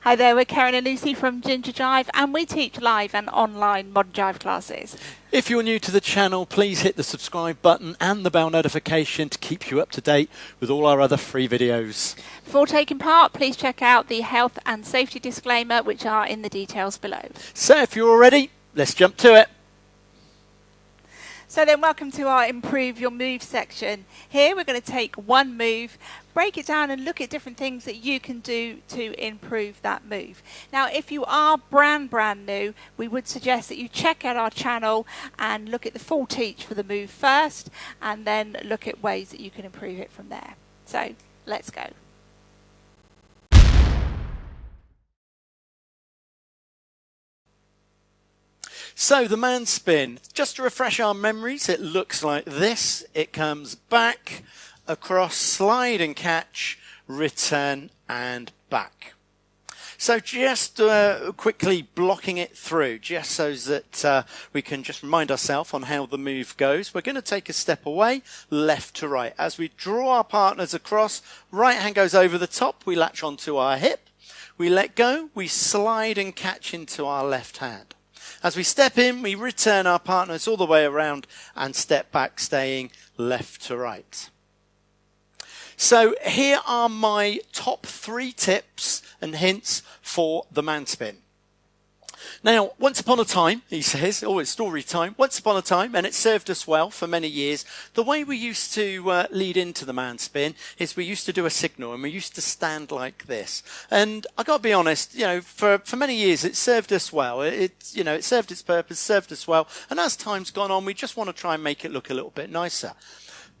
Hi there, we're Kerrin and Luci from Jive and we teach live and online modern Jive classes. If you're new to the channel, please hit the subscribe button and the bell notification to keep you up to date with all our other free videos. Before taking part, please check out the health and safety disclaimer, which are in the details below. So if you're all ready, let's jump to it. So then welcome to our Improve Your Move section. Here we're going to take one move, break it down and look at different things that you can do to improve that move. Now if you are brand new, we would suggest that you check out our channel and look at the full teach for the move first and then look at ways that you can improve it from there. So let's go. So the Manspin, just to refresh our memories, it looks like this. It comes back, across, slide and catch, return and back. So just quickly blocking it through, just so that we can just remind ourselves on how the move goes. We're going to take a step away, left to right. As we draw our partners across, right hand goes over the top, we latch onto our hip. We let go, we slide and catch into our left hand. As we step in, we return our partners all the way around and step back, staying left to right. So here are my top 3 tips and hints for the Manspin. Now, once upon a time, he says, it's story time, once upon a time, and it served us well for many years, the way we used to lead into the Manspin is we used to do a signal and we used to stand like this. And I got to be honest, for many years it served us well. It served its purpose, served us well. And as time's gone on, we just want to try and make it look a little bit nicer.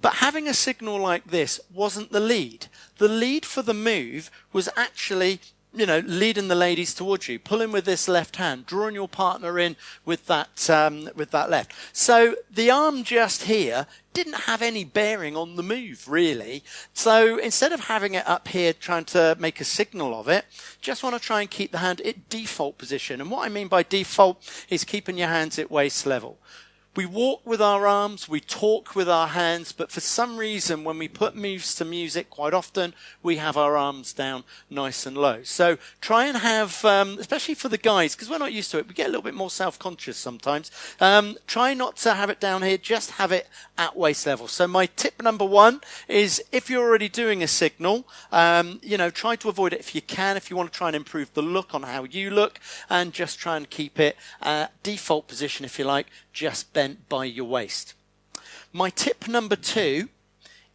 But having a signal like this wasn't the lead. The lead for the move was actually leading the ladies towards you, pulling with this left hand, drawing your partner in with that left. So the arm just here didn't have any bearing on the move, really. So instead of having it up here trying to make a signal of it, just want to try and keep the hand at default position. And what I mean by default is keeping your hands at waist level. We walk with our arms, we talk with our hands, but for some reason when we put moves to music, quite often we have our arms down nice and low. So try and have, especially for the guys, because we're not used to it, we get a little bit more self-conscious sometimes. Try not to have it down here, just have it at waist level. So my tip number 1 is if you're already doing a signal, try to avoid it if you can, if you want to try and improve the look on how you look, and just try and keep it default position, if you like, just bent by your waist. My tip number 2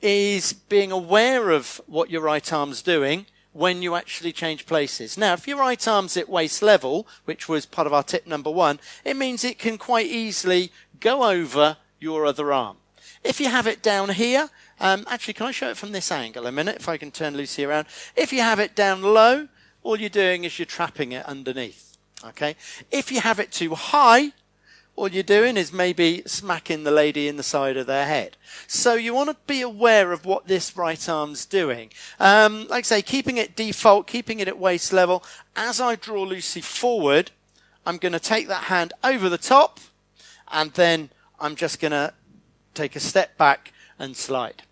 is being aware of what your right arm's doing when you actually change places. Now, if your right arm's at waist level, which was part of our tip number 1, it means it can quite easily go over your other arm. If you have it down here, actually, can I show it from this angle a minute, if I can turn Lucy around? If you have it down low, all you're doing is you're trapping it underneath. Okay. If you have it too high, all you're doing is maybe smacking the lady in the side of their head. So you want to be aware of what this right arm's doing. Like I say, keeping it default, keeping it at waist level. As I draw Lucy forward, I'm going to take that hand over the top, and then I'm just going to take a step back and slide.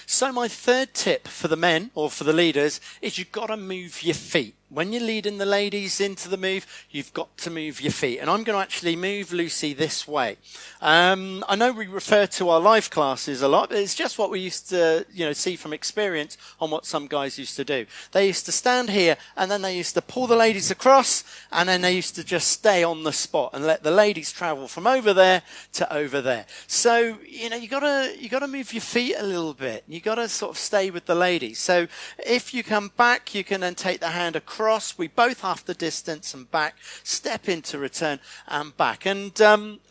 So my 3rd tip for the men, or for the leaders, is you've got to move your feet. When you're leading the ladies into the move, you've got to move your feet. And I'm going to actually move Lucy this way. I know we refer to our live classes a lot, but it's just what we used to see from experience on what some guys used to do. They used to stand here, and then they used to pull the ladies across, and then they used to just stay on the spot and let the ladies travel from over there to over there. So, you gotta move your feet a little bit. You gotta sort of stay with the ladies. So if you come back, you can then take the hand across. We both half the distance and back, step into return and back. And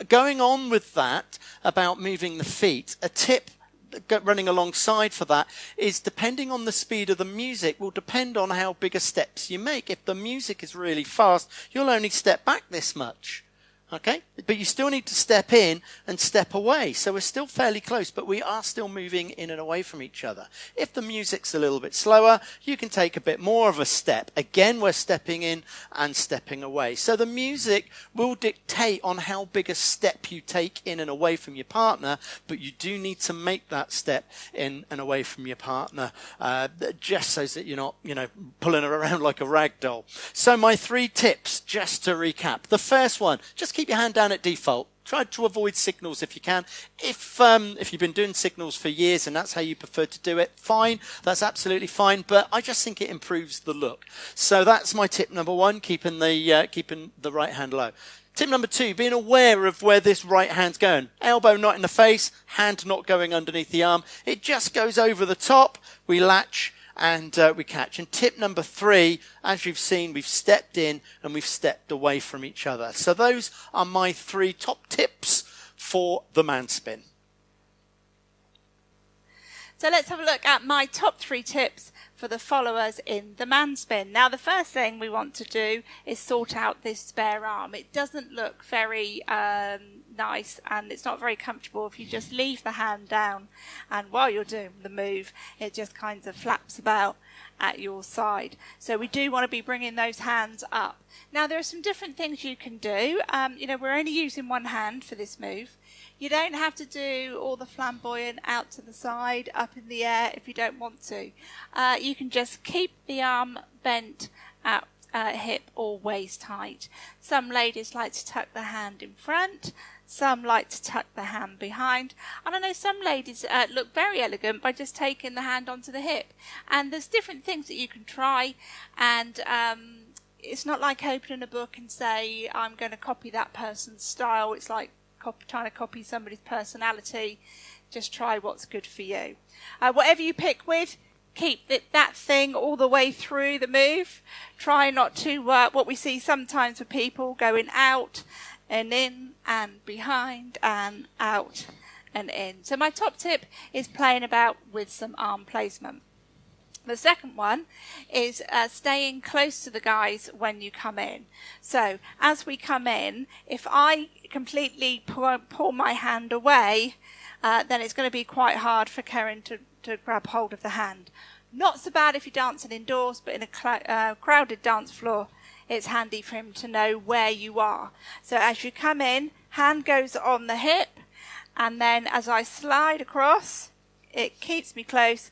going on with that about moving the feet, a tip running alongside for that is, depending on the speed of the music, will depend on how big a steps you make. If the music is really fast, you'll only step back this much. Okay, but you still need to step in and step away. So we're still fairly close, but we are still moving in and away from each other. If the music's a little bit slower, you can take a bit more of a step. Again, we're stepping in and stepping away. So the music will dictate on how big a step you take in and away from your partner, but you do need to make that step in and away from your partner, just so that you're not, pulling her around like a rag doll. So my 3 tips, just to recap. The first one, just keep your hand down at default. Try to avoid signals if you can. If you've been doing signals for years and that's how you prefer to do it, fine. That's absolutely fine. But I just think it improves the look. So that's my tip number 1, keeping the right hand low. Tip number 2, being aware of where this right hand's going. Elbow not in the face, hand not going underneath the arm. It just goes over the top. We latch and we catch. And tip number 3, as you've seen, we've stepped in and we've stepped away from each other. So those are my 3 top tips for the Manspin. So let's have a look at my top 3 tips for the followers in the Manspin. Now the first thing we want to do is sort out this spare arm. It doesn't look very nice and it's not very comfortable if you just leave the hand down and while you're doing the move it just kind of flaps about at your side. So we do want to be bringing those hands up. Now there are some different things you can do. We're only using one hand for this move. You don't have to do all the flamboyant out to the side, up in the air if you don't want to. You can just keep the arm bent at hip or waist height. Some ladies like to tuck the hand in front. Some like to tuck the hand behind. And I know some ladies look very elegant by just taking the hand onto the hip. And there's different things that you can try. And it's not like opening a book and say, I'm going to copy that person's style. It's like trying to copy somebody's personality. Just try what's good for you. Whatever you pick with, keep that thing all the way through the move. Try not to, what we see sometimes with people going out and in and behind and out and in. So my top tip is playing about with some arm placement. The second one is staying close to the guys when you come in. So as we come in, if I completely pull my hand away, then it's going to be quite hard for Kerrin to grab hold of the hand. Not so bad if you're dancing indoors, but in a crowded dance floor, it's handy for him to know where you are. So as you come in, hand goes on the hip, and then as I slide across, it keeps me close,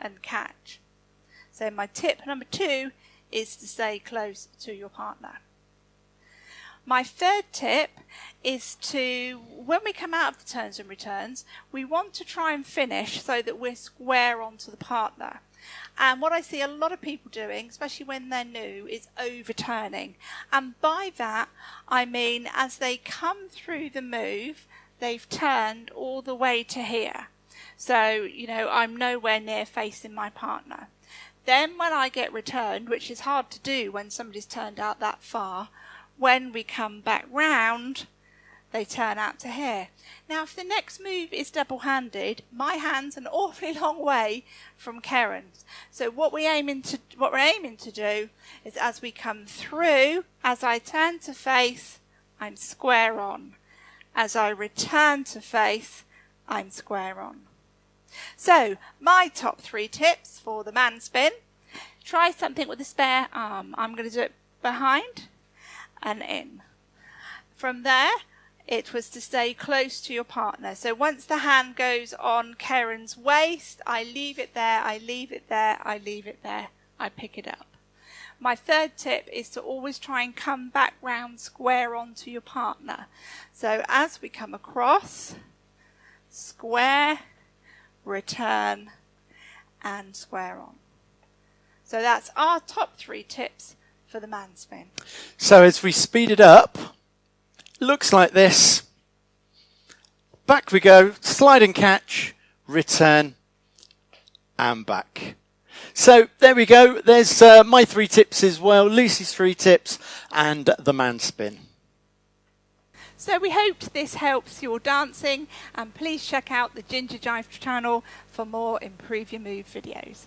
and catch. So my tip number 2 is to stay close to your partner. My third tip is to, when we come out of the turns and returns, we want to try and finish so that we're square onto the partner. And what I see a lot of people doing, especially when they're new, is overturning. And by that, I mean as they come through the move, they've turned all the way to here. So, I'm nowhere near facing my partner. Then when I get returned, which is hard to do when somebody's turned out that far, when we come back round, they turn out to here. Now, if the next move is double-handed, my hand's an awfully long way from Kerrin's. So what we're aiming to do is as we come through, as I turn to face, I'm square on. As I return to face, I'm square on. So, my top 3 tips for the Manspin. Try something with a spare arm. I'm going to do it behind and in. From there, it was to stay close to your partner. So once the hand goes on Kerrin's waist, I leave it there, I leave it there, I leave it there, I pick it up. My third tip is to always try and come back round square onto your partner. So as we come across, square, return, and square on. So that's our top 3 tips for the Manspin. So as we speed it up, looks like this. Back we go, slide and catch, return, and back. So there we go. There's my 3 tips as well, Lucy's 3 tips, and the Manspin. So we hope this helps your dancing, and please check out the Jive channel for more Improve Your Move videos.